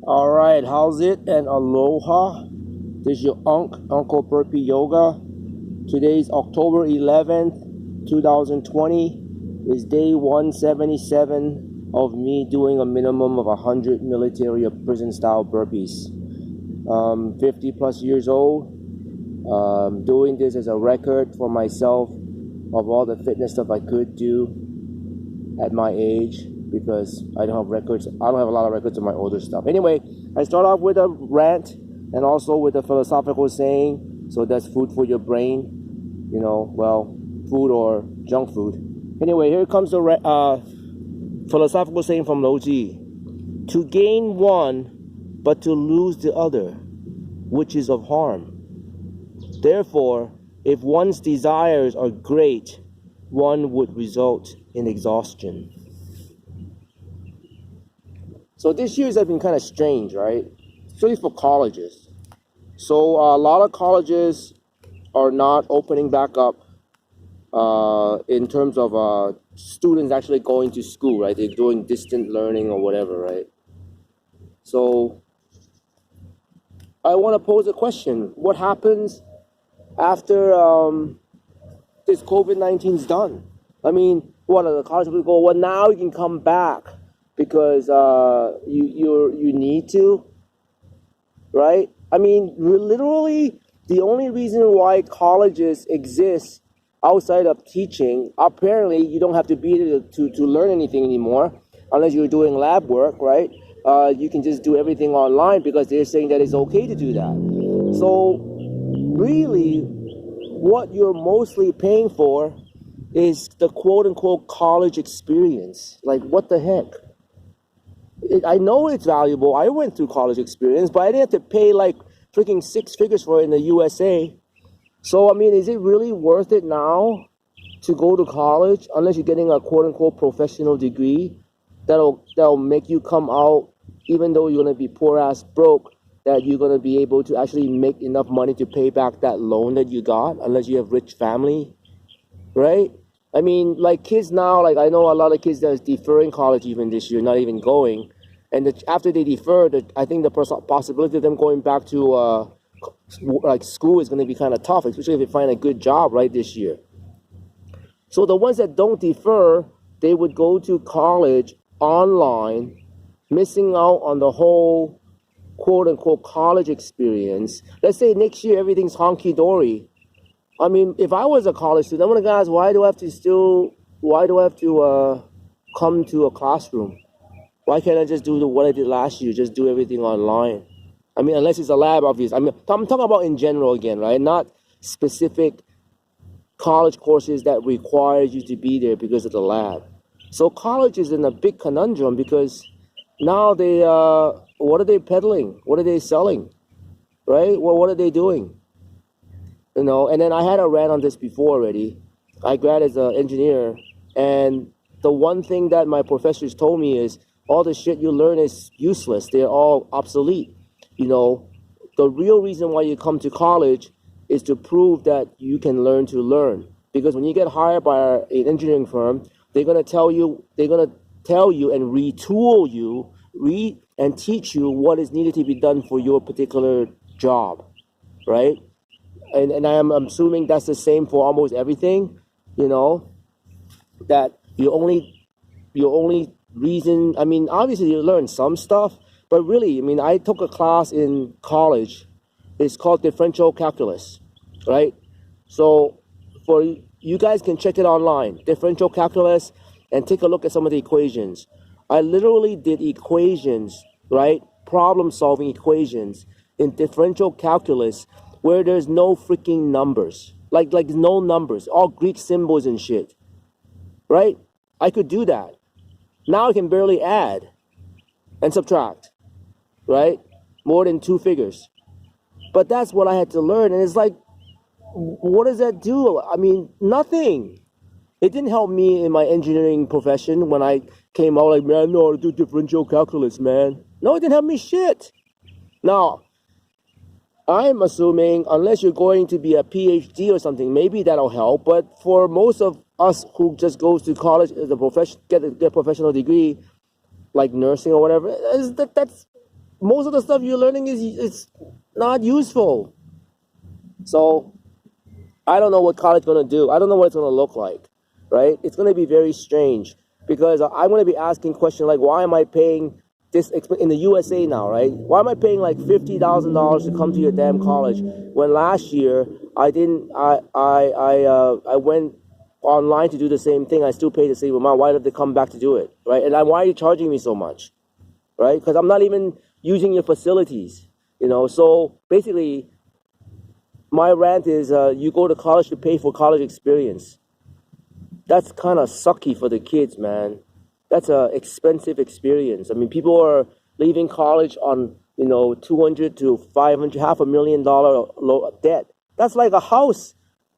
All right, how's it? And aloha. This is your Uncle BURPEEyoga. Today's October 11th, 2020. Is day 177 of me doing a minimum of 100 military or prison style burpees. 50 plus years old. Doing this as a record for myself of all the fitness stuff I could do at my age, because I don't have records. I don't have a lot of records of my older stuff. Anyway, I start off with a rant and also with a philosophical saying. So that's food for your brain, food or junk food. Anyway, here comes the philosophical saying from Loji: to gain one, but to lose the other, which is of harm. Therefore, if one's desires are great, one would result in exhaustion. So this year's have been kind of strange, right? Especially for colleges. So a lot of colleges are not opening back up in terms of students actually going to school, right? They're doing distant learning or whatever, right? So I want to pose a question. What happens after this COVID-19 is done? I mean, what are the college people go, well, now you can come back because you need to, right? I mean, literally, the only reason why colleges exist outside of teaching, apparently you don't have to be there to learn anything anymore, unless you're doing lab work, right? You can just do everything online because they're saying that it's okay to do that. So really, what you're mostly paying for is the quote-unquote college experience. Like, what the heck? I know it's valuable. I went through college experience, but I didn't have to pay like freaking 6 figures for it in the USA. So, I mean, is it really worth it now to go to college unless you're getting a quote-unquote professional degree that'll make you come out, even though you're going to be poor-ass broke, that you're going to be able to actually make enough money to pay back that loan that you got, unless you have rich family, right? I mean, like kids now, like I know a lot of kids that is deferring college even this year, not even going. And after they defer, I think the possibility of them going back to like school is going to be kind of tough, especially if they find a good job right this year. So the ones that don't defer, they would go to college online, missing out on the whole quote-unquote college experience. Let's say next year everything's honky-dory. I mean, if I was a college student, I'm gonna ask, why do I have to come to a classroom? Why can't I just do what I did last year, just do everything online? I mean, unless it's a lab, obviously. I mean, I'm talking about in general again, right? Not specific college courses that require you to be there because of the lab. So college is in a big conundrum because now they, what are they peddling? What are they selling? Right? Well, what are they doing? And then I had a rant on this before already. I grad as an engineer, and the one thing that my professors told me is all the shit you learn is useless. They're all obsolete. The real reason why you come to college is to prove that you can learn to learn. Because when you get hired by an engineering firm, they're gonna tell you and retool you, and teach you what is needed to be done for your particular job, right? And I am assuming that's the same for almost everything, that your only reason, I mean, obviously you learn some stuff, but really, I mean, I took a class in college. It's called differential calculus, right? So for you guys can check it online, differential calculus, and take a look at some of the equations. I literally did equations, right? Problem-solving equations in differential calculus where there's no freaking numbers, like no numbers, all Greek symbols and shit, right? I could do that. Now I can barely add and subtract, right? More than 2 figures. But that's what I had to learn, and it's like, what does that do? I mean, nothing. It didn't help me in my engineering profession when I came out like, man, I know how to do differential calculus, man. No, it didn't help me shit. Now, I'm assuming unless you're going to be a PhD or something, maybe that'll help. But for most of us who just goes to college as a profession, get a professional degree, like nursing or whatever, most of the stuff you're learning it's not useful. So I don't know what college is going to do. I don't know what it's going to look like, right? It's going to be very strange because I'm going to be asking questions like, why am I paying this in the USA now, right? Why am I paying like $50,000 to come to your damn college when last year I didn't? I went online to do the same thing. I still pay the same amount. Why did they come back to do it, right? And why are you charging me so much, right? Because I'm not even using your facilities, you know. So basically, my rant is you go to college to pay for college experience. That's kind of sucky for the kids, man. That's a expensive experience. I mean, people are leaving college on, you know, 200 to 500, $500,000 debt. That's like a house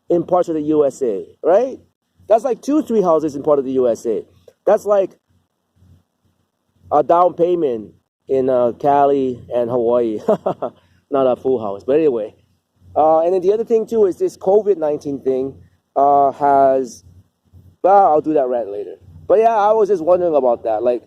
in parts of the USA, right? That's like 2, 3 houses in part of the USA. That's like a down payment in Cali and Hawaii. Not a full house, but anyway. And then the other thing too is this COVID-19 thing has. Well, I'll do that rant later. But yeah, I was just wondering about that. Like,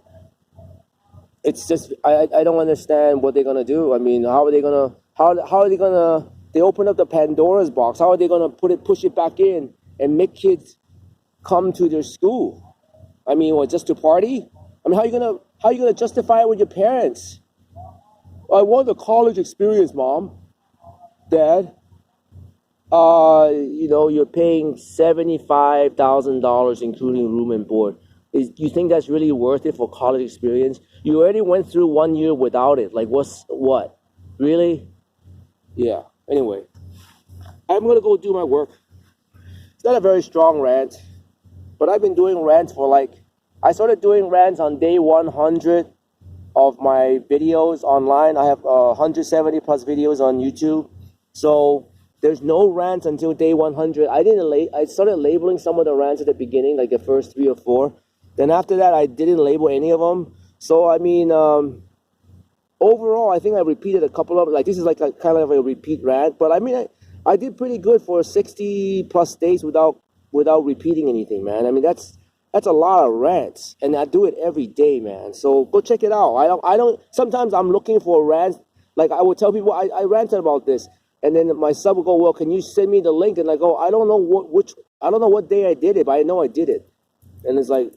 it's just I don't understand what they're gonna do. I mean, how are they gonna how are they gonna they open up the Pandora's box? How are they gonna push it back in and make kids come to their school? I mean, what, just to party? I mean, how are you gonna justify it with your parents? I want a college experience, Mom, Dad. You know, you're paying $75,000 including room and board. Do you think that's really worth it for college experience? You already went through 1 year without it. Like, what? Really? Yeah. Anyway, I'm gonna go do my work. It's not a very strong rant, but I've been doing rants for I started doing rants on day 100 of my videos online. I have 170 plus videos on YouTube. So there's no rants until day 100. I started labeling some of the rants at the beginning, like the first 3 or 4. Then after that, I didn't label any of them. So I mean, overall, I think I repeated a couple of, like, this is like a kind of a repeat rant. But I mean, I did pretty good for 60 plus days without repeating anything, man. I mean, that's a lot of rants, and I do it every day, man. So go check it out. I don't. Sometimes I'm looking for rants. Like, I would tell people I ranted about this, and then my sub will go, "Well, can you send me the link?" And I go, "I don't know I don't know what day I did it, but I know I did it." And it's like,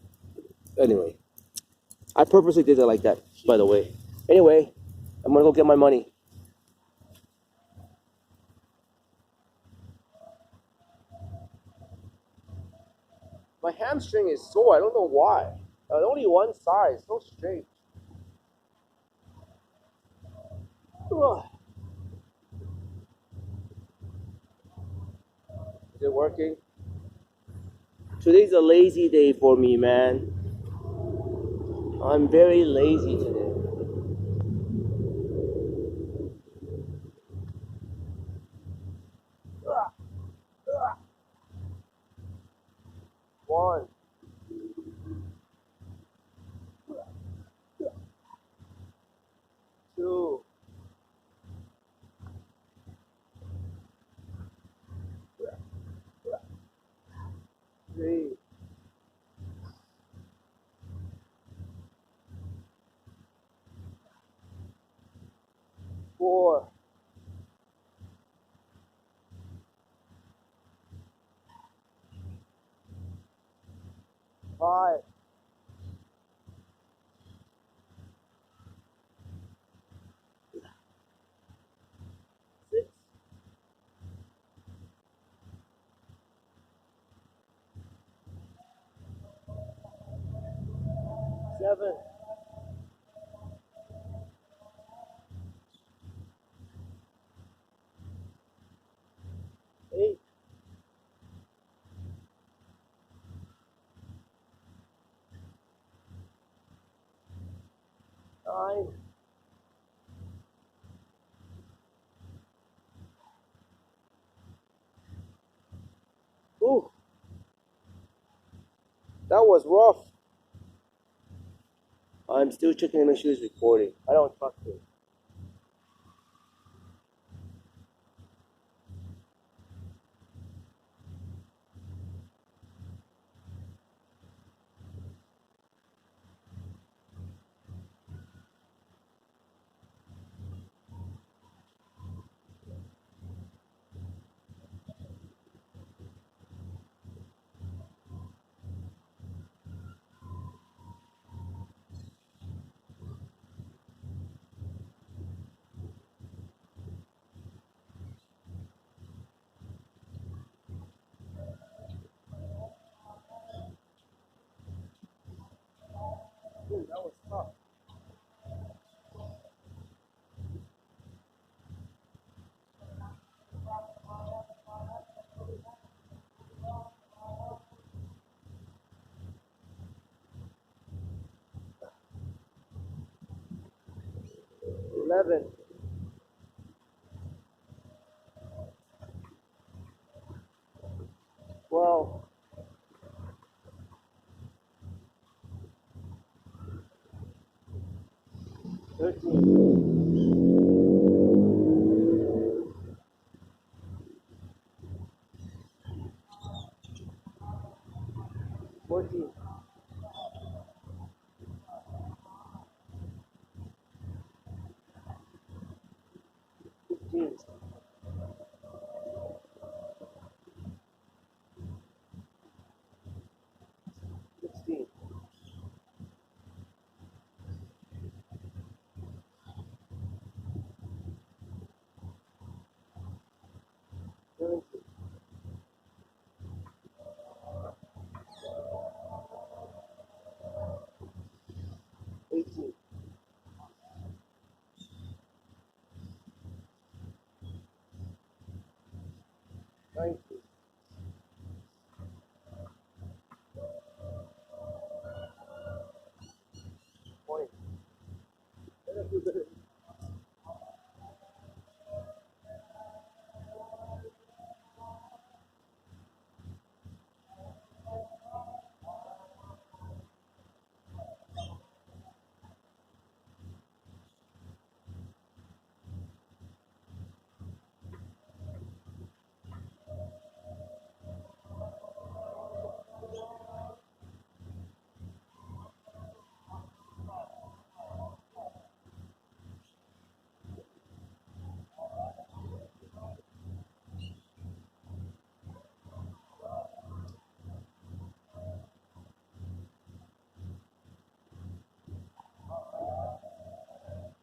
anyway, I purposely did it like that, by the way. Anyway, I'm gonna go get my money. My hamstring is sore. I don't know why. Only one side. So strange. Ugh. Is it working? Today's a lazy day for me, man. I'm very lazy today. Ugh. Ugh. 1, 2, 3, 4, 5, 6, 7, 8, 9, 10. Ooh, that was rough. I'm still checking to make sure it's recording. I don't trust it. 11, 12, 13, 14, 15, 16, 17, 18, 19, 20.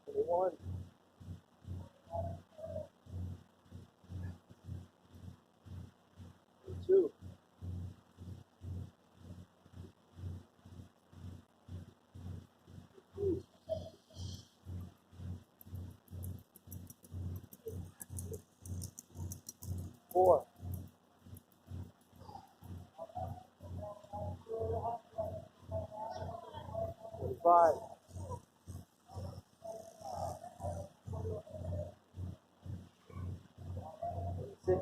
21, 22, 4, 25, 26,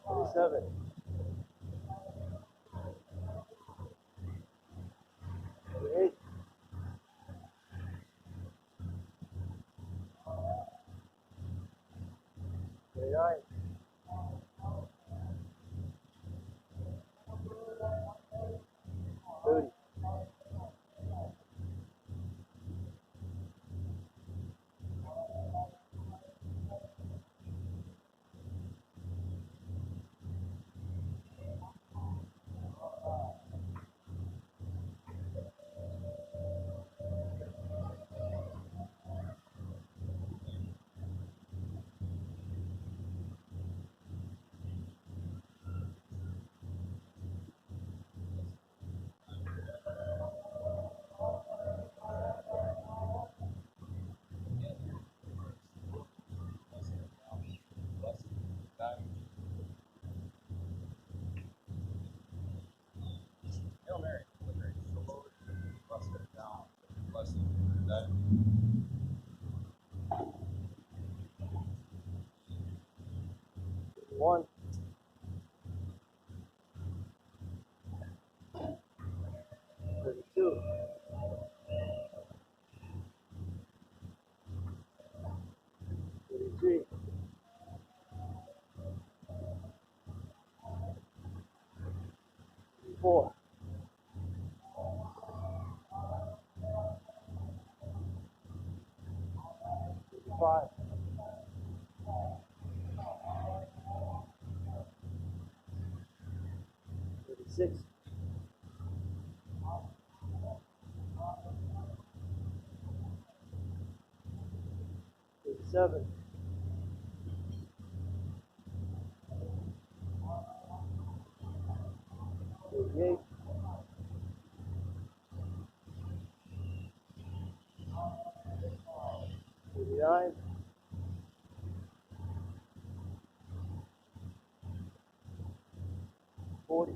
27, 28, 29, 30, 1, 32, 33, 34, 35, 36, 37, 38, 39, 40,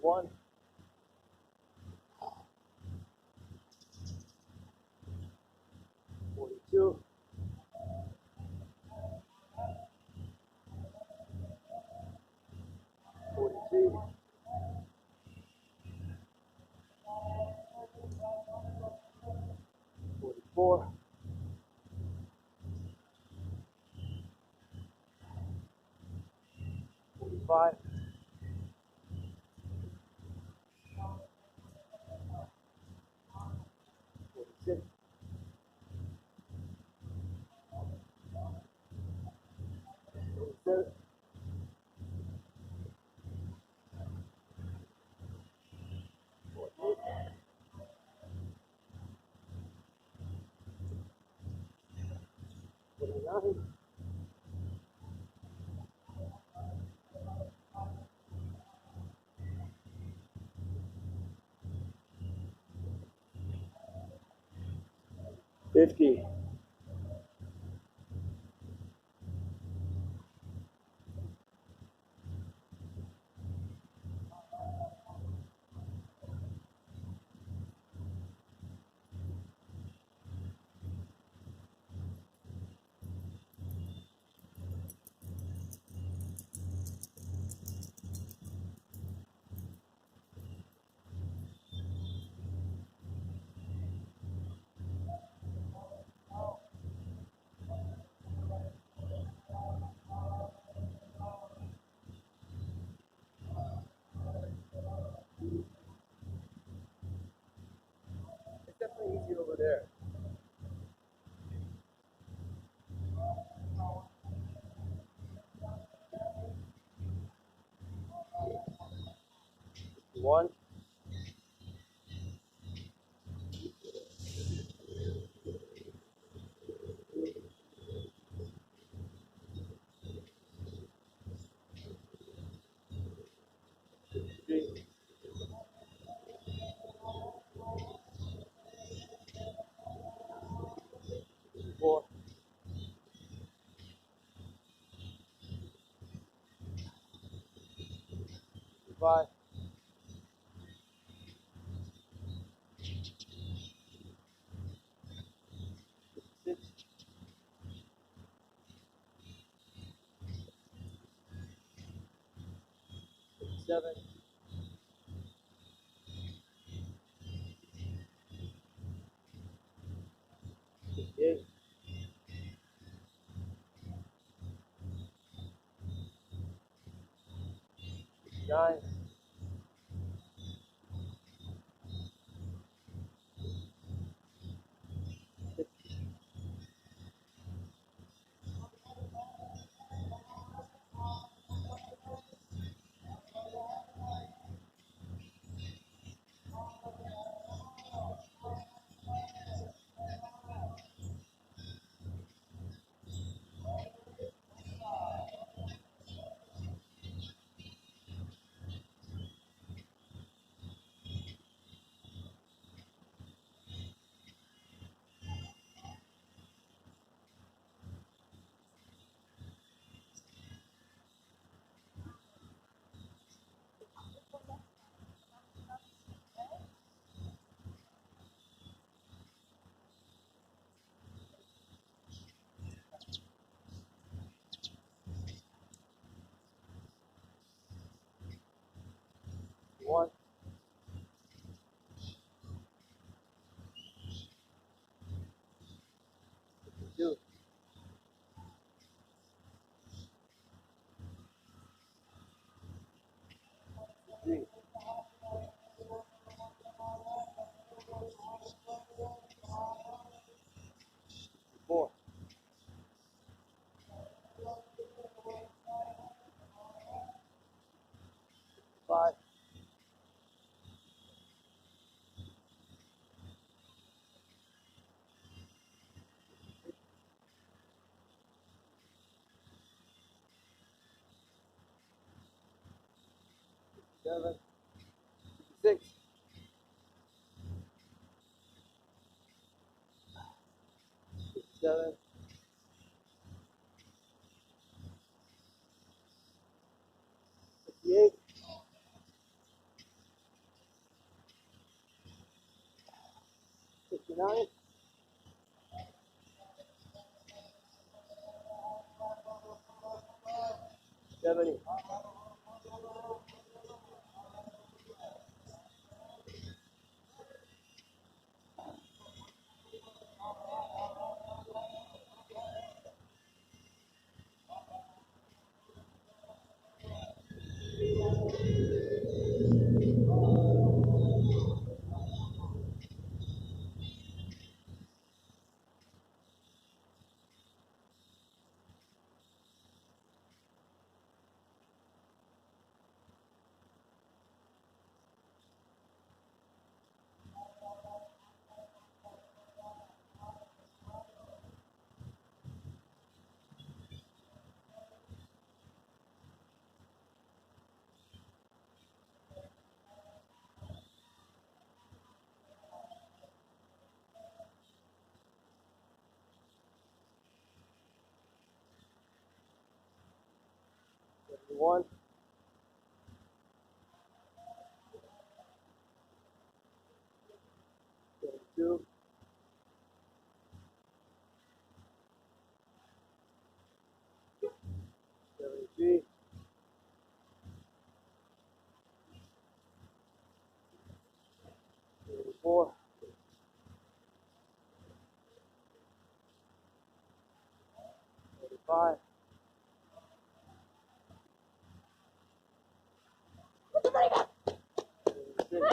41, 42, 43, 44, 45, 46, 47, 49, 50. It's definitely easier over there. One, 3, 4, 5, 6, 7, 8, 9, 1, 2, 3, 4, 5, 7, 6, 7, 58, 70. One. 2. 73. 74. 75. 76.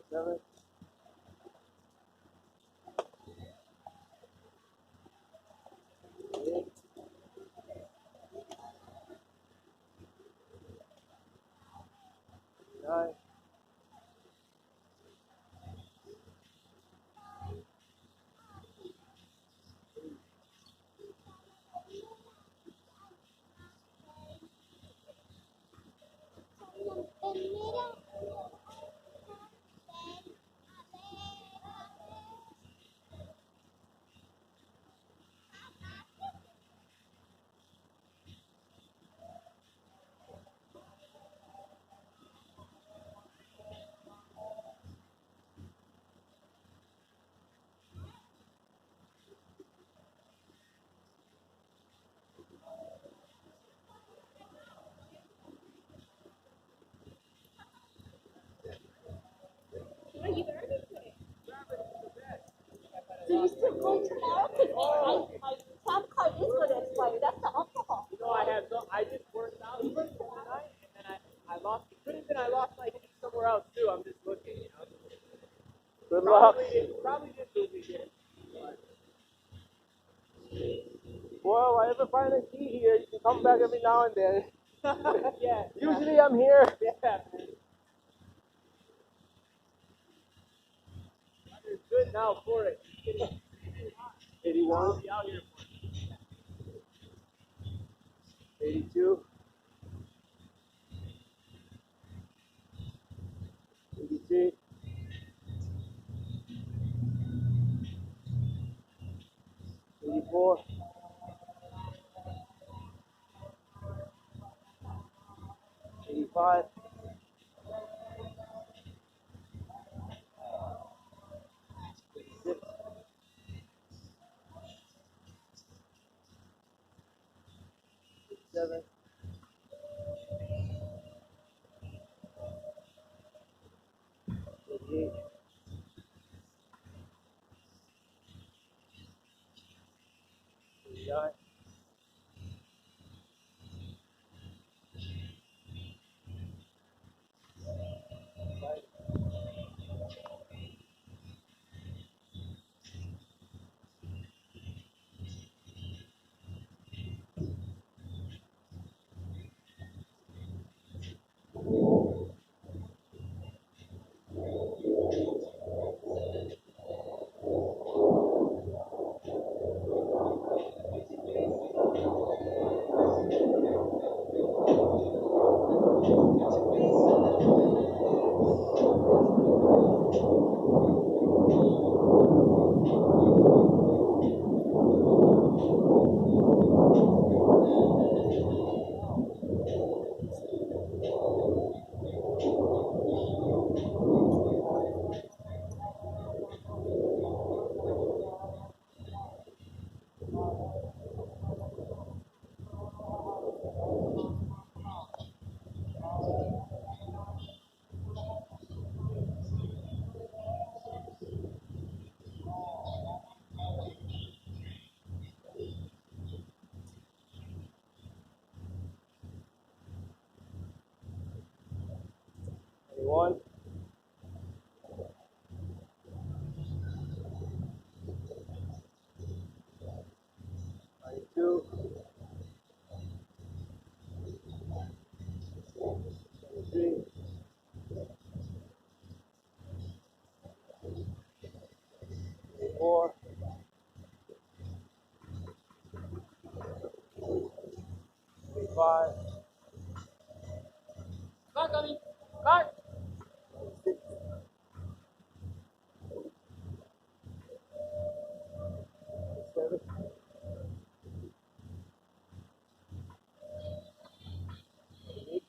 77. 78. 79. Do you still go tomorrow? Because my time card is going to expire. That's the alcohol. You know, I just worked out tonight, and then I lost. It could have been I lost my heat somewhere else too. I'm just looking, you know. Good luck. Probably just lose again. Well, I ever find a key here, you can come back every now and then. Yeah. Usually I'm here. Yeah, man. You're good now for it. 81. I'll be out here for it. 82. 83. 84. 85. 86. 87. 88. 89. 90. 5. Back on me. Back. 6. 7. 8.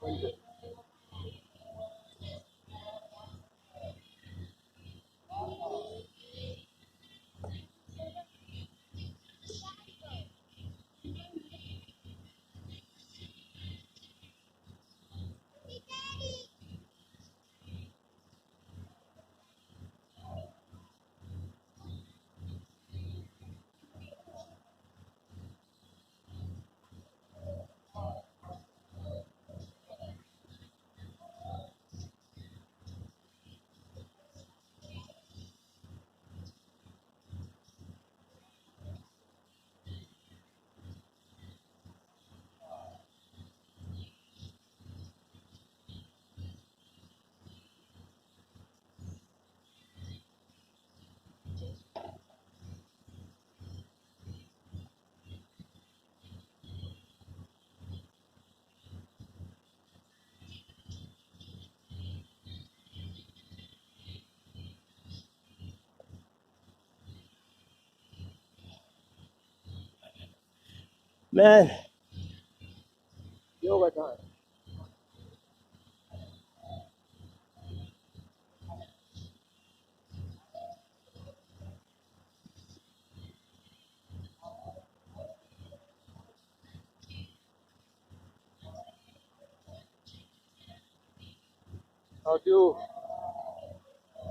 9. Man, Yoga time. I'll do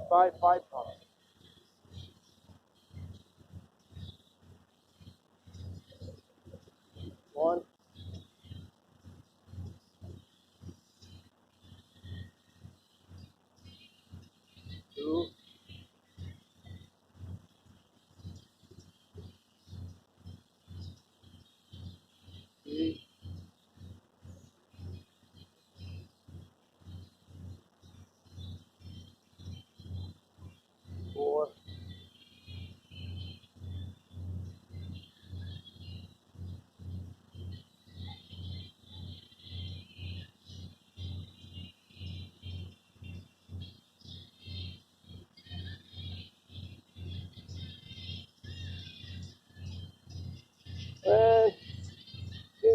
5 pumps. 1. 2. 3. 4.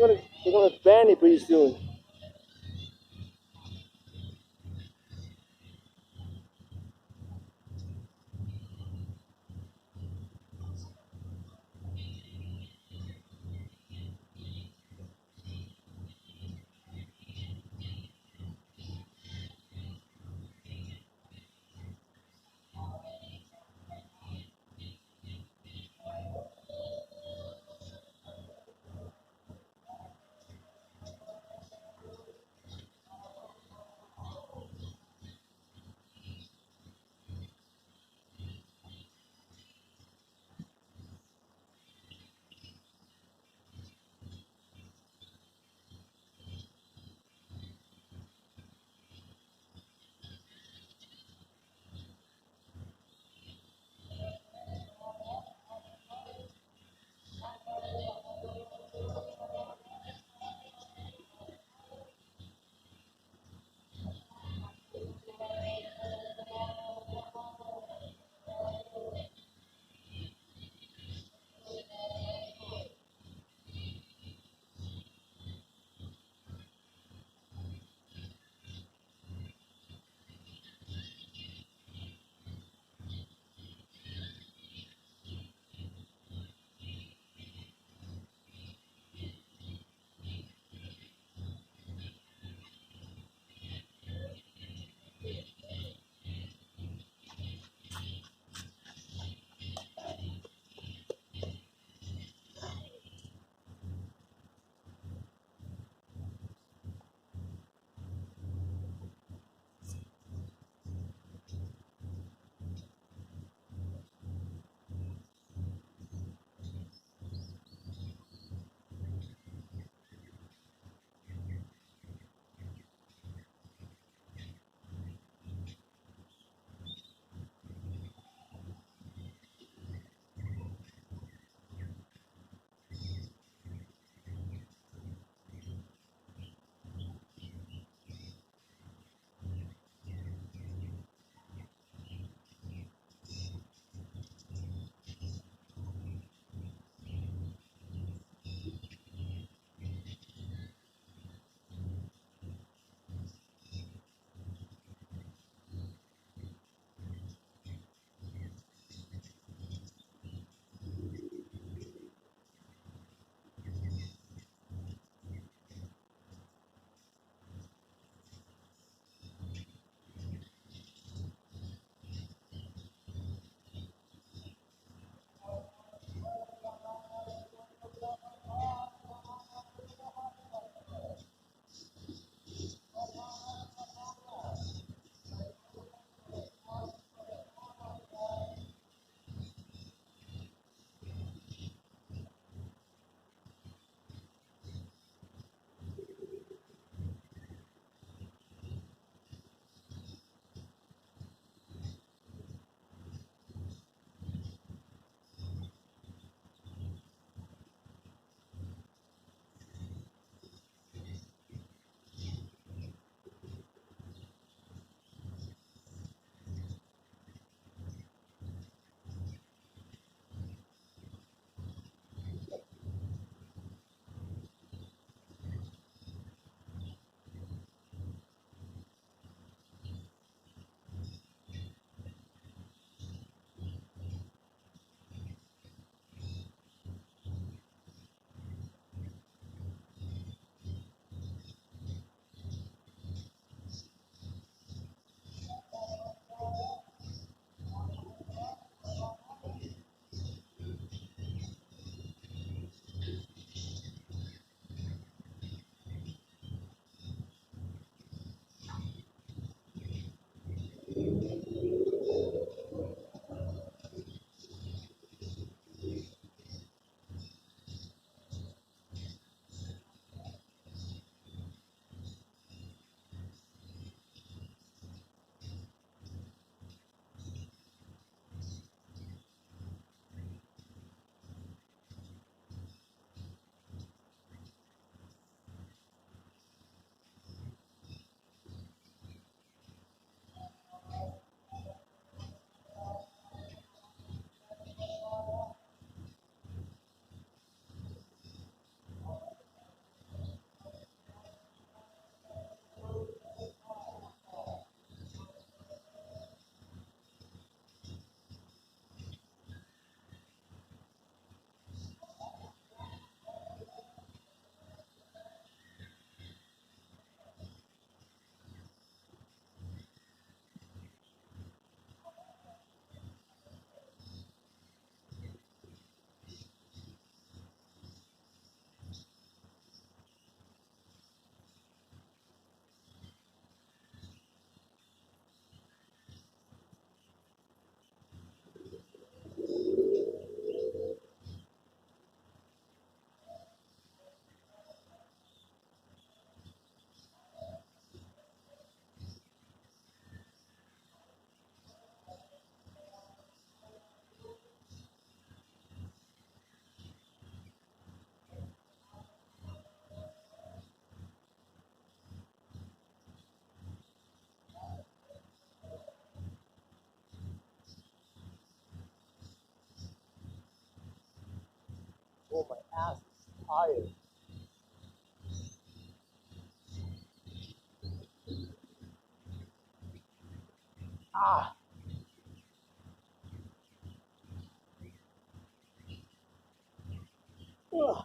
man, they're gonna ban it pretty soon. Oh, my ass is tired. Ah. Ugh.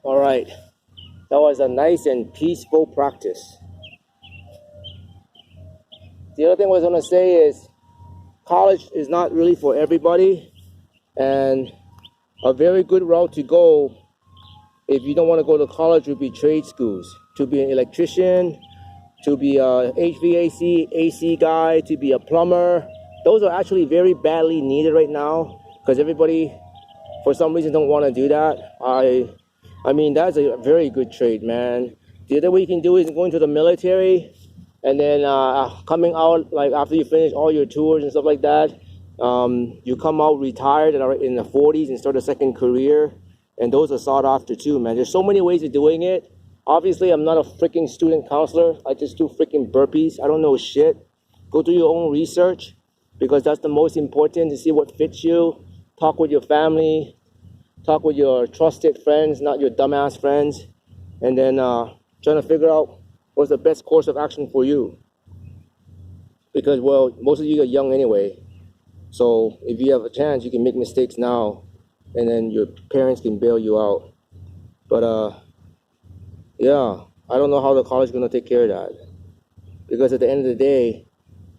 All right. That was a nice and peaceful practice. The other thing I was going to say is college is not really for everybody, and a very good route to go if you don't want to go to college would be trade schools. To be an electrician, to be a HVAC, AC guy, to be a plumber. Those are actually very badly needed right now because everybody, for some reason, don't want to do that. I mean, that's a very good trade, man. The other way you can do is go into the military and then coming out, like after you finish all your tours and stuff like that, you come out retired in the 40s and start a second career. And those are sought after too, man. There's so many ways of doing it. Obviously, I'm not a freaking student counselor. I just do freaking burpees. I don't know shit. Go do your own research because that's the most important, to see what fits you. Talk with your family. Talk with your trusted friends, not your dumbass friends. And then trying to figure out what's the best course of action for you. Because, well, most of you are young anyway. So if you have a chance, you can make mistakes now. And then your parents can bail you out. But, yeah, I don't know how the college is going to take care of that. Because at the end of the day,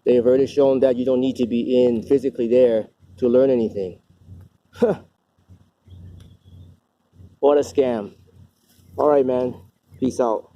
they've already shown that you don't need to be in physically there to learn anything. What a scam. All right, man. Peace out.